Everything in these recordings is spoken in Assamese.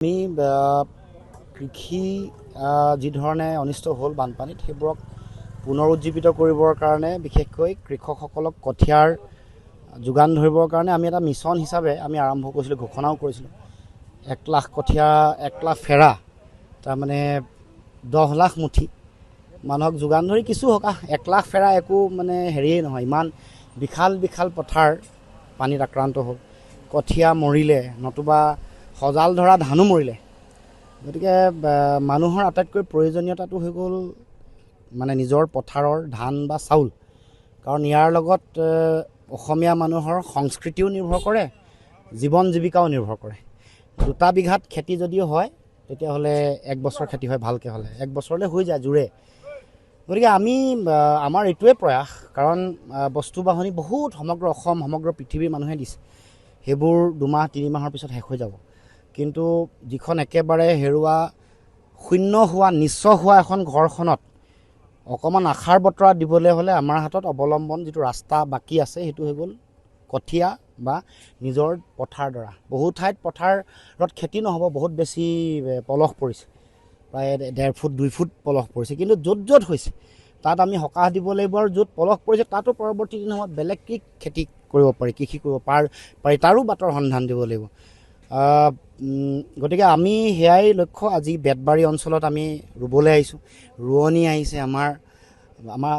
আমি কৃষি যি ধৰণে অনিষ্ট হ'ল বানপানীত সেইবোৰক পুনৰুজ্জীৱিত কৰিবৰ কাৰণে বিশেষকৈ কৃষকসকলক কঠিয়াৰ যোগান ধৰিবৰ কাৰণে আমি এটা মিছন হিচাপে আমি আৰম্ভ কৰিছিলোঁ, ঘোষণাও কৰিছিলোঁ। 1 লাখ কঠীয়া, 1 লাখ ফেৰা, তাৰমানে 10 লাখ মুঠি মানুহক যোগান ধৰি কিছু সকাহ। 1 লাখ ফেৰা একো মানে হেৰিয়েই নহয়, ইমান বিশাল বিশাল পথাৰ পানীত আক্ৰান্ত হ'ল, কঠীয়া মৰিলে, নতুবা সজাল ধৰা ধানো মৰিলে। গতিকে মানুহৰ আটাইতকৈ প্ৰয়োজনীয়তাটো হৈ গ'ল মানে নিজৰ পথাৰৰ ধান বা চাউল, কাৰণ ইয়াৰ লগত অসমীয়া মানুহৰ সংস্কৃতিও নিৰ্ভৰ কৰে, জীৱন জীৱিকাও নিৰ্ভৰ কৰে। 2 বিঘাত খেতি যদিও হয় তেতিয়াহ'লে 1 বছৰ খেতি হয়, ভালকৈ হ'লে 1 বছৰলৈ হৈ যায় জোৰে। গতিকে আমাৰ এইটোৱে প্ৰয়াস, কাৰণ বস্তু বাহনি বহুত সমগ্ৰ অসম সমগ্ৰ পৃথিৱীৰ মানুহে দিছে, সেইবোৰ 2-3 মাহৰ পিছত শেষ হৈ যাব। কিন্তু যিখন একেবাৰে হেৰুৱা, শূন্য হোৱা, নিঃস্ব হোৱা এখন ঘৰখনত অকণমান আশাৰ বতৰা দিবলৈ হ'লে আমাৰ হাতত অৱলম্বন যিটো ৰাস্তা বাকী আছে সেইটো হৈ গ'ল কঠীয়া বা নিজৰ পথাৰডৰা। বহুত ঠাইত পথাৰত খেতি নহ'ব, বহুত বেছি পলস পৰিছে, প্ৰায় 1.5 ফুট 2 ফুট পলস পৰিছে। কিন্তু য'ত য'ত হৈছে তাত আমি সকাহ দিব লাগিব, আৰু য'ত পলস পৰিছে তাতো পৰৱৰ্তী দিনত বেলেগ কি খেতি কৰিব পাৰি, কৃষি কৰিব পাৰি তাৰো বাটৰ সন্ধান দিব লাগিব। গতিকে আমি সেয়াই লক্ষ্য। আজি বেতবাৰী অঞ্চলত আমি ৰুবলৈ আহিছোঁ, ৰোৱনী আহিছে, আমাৰ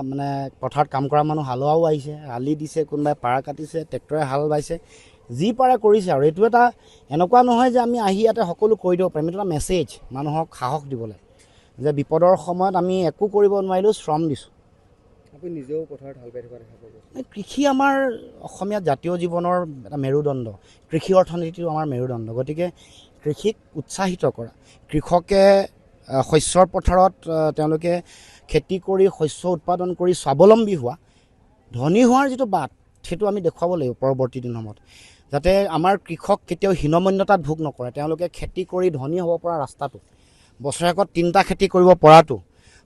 মানে পথাৰত কাম কৰা মানুহ হালোৱাও আহিছে, আলি দিছে, কোনোবাই পাৰ কাটিছে, ট্ৰেক্টৰে হাল বাইছে, যি পাৰে কৰিছে। আৰু এইটো এটা এনেকুৱা নহয় যে আমি আহি ইয়াতে সকলো কৰি দিব পাৰিম, এইটো এটা মেছেজ মানুহক সাহস দিবলৈ যে বিপদৰ সময়ত আমি একো কৰিব নোৱাৰিলেও শ্ৰম দিছোঁ। আপুনি নিজেও পথাৰত হাল বাই থকা দেখা পাব। কৃষি আমাৰ অসমীয়া জাতীয় জীৱনৰ এটা মেৰুদণ্ড, কৃষি অৰ্থনীতিটো আমাৰ মেৰুদণ্ড। গতিকে কৃষিক উৎসাহিত কৰা, কৃষকে শস্যৰ পথাৰত তেওঁলোকে খেতি কৰি শস্য উৎপাদন কৰি স্বাৱলম্বী হোৱা, ধনী হোৱাৰ যিটো বাট সেইটো আমি দেখুৱাব লাগিব পৰৱৰ্তী দিনত, যাতে আমাৰ কৃষক কেতিয়াও হীনমন্যতাত ভোগ নকৰে। তেওঁলোকে খেতি কৰি ধনী হ'ব পৰা ৰাস্তাটো, বছৰেকত 3টা খেতি কৰিব পৰাটো,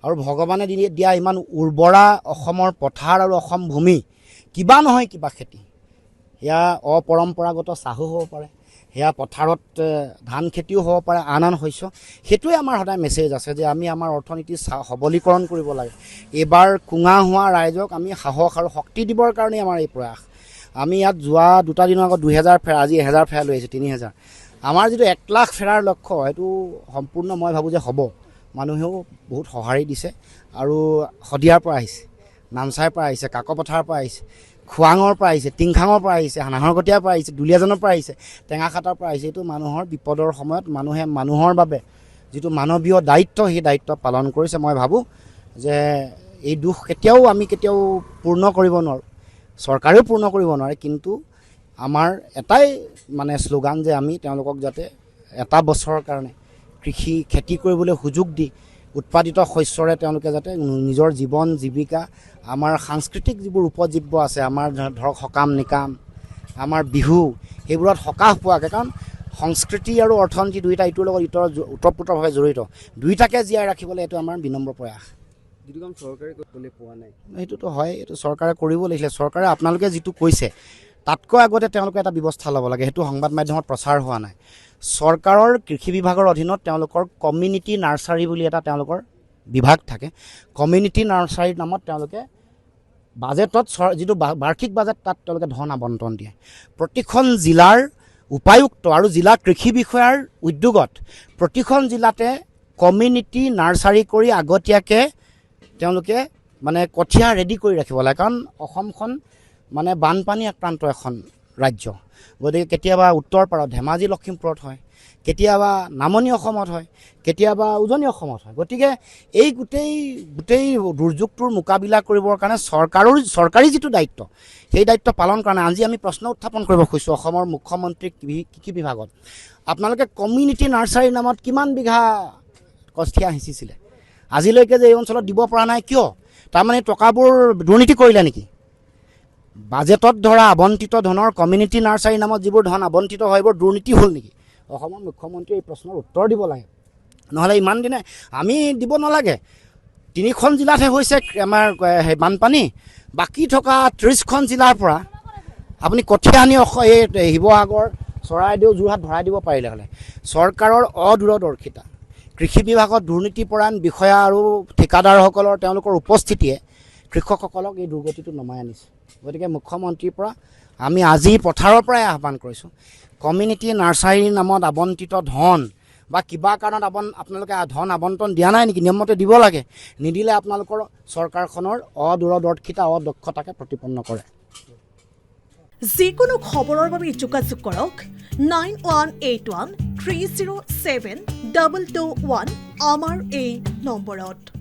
আৰু ভগৱানে দিয়া ইমান উৰ্বৰা অসমৰ পথাৰ আৰু অসম ভূমি, কিবা নহয় কিবা খেতি, সেয়া অপৰম্পৰাগত চাহো হ'ব পাৰে, সেয়া পথাৰত ধান খেতিও হ'ব পাৰে, আন শস্য। সেইটোৱে আমাৰ সদায় মেছেজ আছে যে আমি আমাৰ অৰ্থনীতি সবলীকৰণ কৰিব লাগে। এইবাৰ কুঙা হোৱা ৰাইজক আমি সাহস আৰু শক্তি দিবৰ কাৰণেই আমাৰ এই প্ৰয়াস। আমি ইয়াত যোৱা 2টা দিনৰ আগত 2000 ফেৰা, আজি 1000 ফেৰা লৈ আহিছোঁ, 3000। আমাৰ যিটো 1 লাখ ফেৰাৰ লক্ষ্য সেইটো সম্পূৰ্ণ মই ভাবোঁ যে হ'ব। মানুহেও বহুত সঁহাৰি দিছে, আৰু শদিয়াৰ পৰা আহিছে, নামচাইৰ পৰা আহিছে, কাকপথাৰৰ পৰা আহিছে, খোৱাঙৰ পৰা আহিছে, টিংখাঙৰ পৰা আহিছে, নাহৰকটীয়াৰ পৰা আহিছে, দুলীয়াজানৰ পৰা আহিছে, টেঙাখাটাৰ পৰা আহিছে। এইটো মানুহৰ বিপদৰ সময়ত মানুহে মানুহৰ বাবে যিটো মানৱীয় দায়িত্ব, সেই দায়িত্ব পালন কৰিছে। মই ভাবোঁ যে এই দুখ আমি কেতিয়াও পূৰ্ণ কৰিব নোৱাৰোঁ, চৰকাৰেও পূৰ্ণ কৰিব নোৱাৰে, কিন্তু আমাৰ এটাই মানে শ্লোগান যে আমি তেওঁলোকক যাতে এটা বছৰৰ কাৰণে খেতি কৰিবলৈ সুযোগ দি উৎপাদিত শস্যৰে তেওঁলোকে যাতে নিজৰ জীৱন জীৱিকা, আমাৰ সাংস্কৃতিক যিবোৰ উপজীব্য আছে, আমাৰ ধৰক সকাম নিকাম, আমাৰ বিহু, সেইবোৰত সকাহ পোৱাকৈ, কাৰণ সংস্কৃতি আৰু অৰ্থনীতি দুয়োটা ইটোৰ লগত ওতঃপ্ৰোতভাৱে জড়িত, দুয়োটাকে জীয়াই ৰাখিবলৈ এইটো আমাৰ বিনম্ৰ প্ৰয়াস। যিটো কাম চৰকাৰে কৰিবলৈ পোৱা নাই সেইটোতো হয়, এইটো চৰকাৰে কৰিব লাগিছিলে। চৰকাৰে আপোনালোকে যিটো কৈছে তাতকৈ আগতে তেওঁলোকে এটা ব্যৱস্থা ল'ব লাগে, সেইটো সংবাদ মাধ্যমত প্ৰচাৰ হোৱা নাই। চৰকাৰৰ কৃষি বিভাগৰ অধীনত তেওঁলোকৰ কমিউনিটি নাৰ্চাৰী বুলি এটা তেওঁলোকৰ বিভাগ থাকে। কমিউনিটি নাৰ্চাৰীৰ নামত তেওঁলোকে বাজেটত যিটো বাৰ্ষিক বাজেট, তাত তেওঁলোকে ধন আবণ্টন দিয়ে। প্ৰতিখন জিলাৰ উপায়ুক্ত আৰু জিলা কৃষি বিষয়াৰ উদ্যোগত প্ৰতিখন জিলাতে কমিউনিটি নাৰ্চাৰী কৰি আগতীয়াকৈ তেওঁলোকে মানে কঠীয়া ৰেডি কৰি ৰাখিব লাগে, কাৰণ অসমখন মানে বানপানী আক্ৰান্ত এখন ৰাজ্য। গতিকে কেতিয়াবা উত্তৰ পাৰত ধেমাজি লখিমপুৰত হয়, কেতিয়াবা নামনি অসমত হয়, কেতিয়াবা উজনি অসমত হয়। গতিকে এই গোটেই দুৰ্যোগটোৰ মোকাবিলা কৰিবৰ কাৰণে চৰকাৰী যিটো দায়িত্ব, সেই দায়িত্ব পালন কৰা নাই। আজি আমি প্ৰশ্ন উত্থাপন কৰিব খুজিছোঁ অসমৰ মুখ্যমন্ত্ৰীক কৃষি বিভাগত, আপোনালোকে কমিউনিটি নাৰ্চাৰীৰ নামত কিমান বিঘা কঠীয়া সিঁচিছিলে? আজিলৈকে যে এই অঞ্চলত দিব পৰা নাই কিয়? তাৰমানে টকাবোৰ দুৰ্নীতি কৰিলে নেকি? বাজেটত ধৰা আবণ্টিত ধনৰ কমিউনিটি নাৰ্চাৰীৰ নামত যিবোৰ ধন আবণ্টিত হয়, এইবোৰ দুৰ্নীতি হ'ল নেকি? অসমৰ মুখ্যমন্ত্ৰীয়ে এই প্ৰশ্নৰ উত্তৰ দিব লাগে, নহ'লে ইমান দিনে আমি দিব নালাগে। 3খন জিলাতহে হৈছে আমাৰ বানপানী, বাকী থকা 30খন জিলাৰ পৰা আপুনি কঠীয়া আনি এই শিৱসাগৰ, চৰাইদেউ যোৰহাট ভৰাই দিব পাৰিলে হ'লে চৰকাৰৰ অদূৰদৰ্শিতা কৃষি বিভাগত দুৰ্নীতিপৰায়ণ বিষয়া আৰু ঠিকাদাৰসকলৰ তেওঁলোকৰ উপস্থিতিয়ে কৃষকসকলক এই দুৰ্গতিটো নমাই আনিছে গতিকে মুখ্যমন্ত্ৰীৰ পৰা আমি আজি পথাৰৰ পৰাই আহ্বান কৰিছোঁ কমিউনিটি নাৰ্চাৰীৰ নামত আবণ্টিত ধন বা কিবা কাৰণত আপোনালোকে ধন আবণ্টন দিয়া নাই নেকি নিয়মমতে দিব লাগে নিদিলে আপোনালোকৰ চৰকাৰখনৰ অদূৰদৰ্শিতা অদক্ষতাকে প্ৰতিপন্ন কৰে যিকোনো খবৰৰ বাবে যোগাযোগ কৰক 9181 307 221 আমাৰ এই নম্বৰত।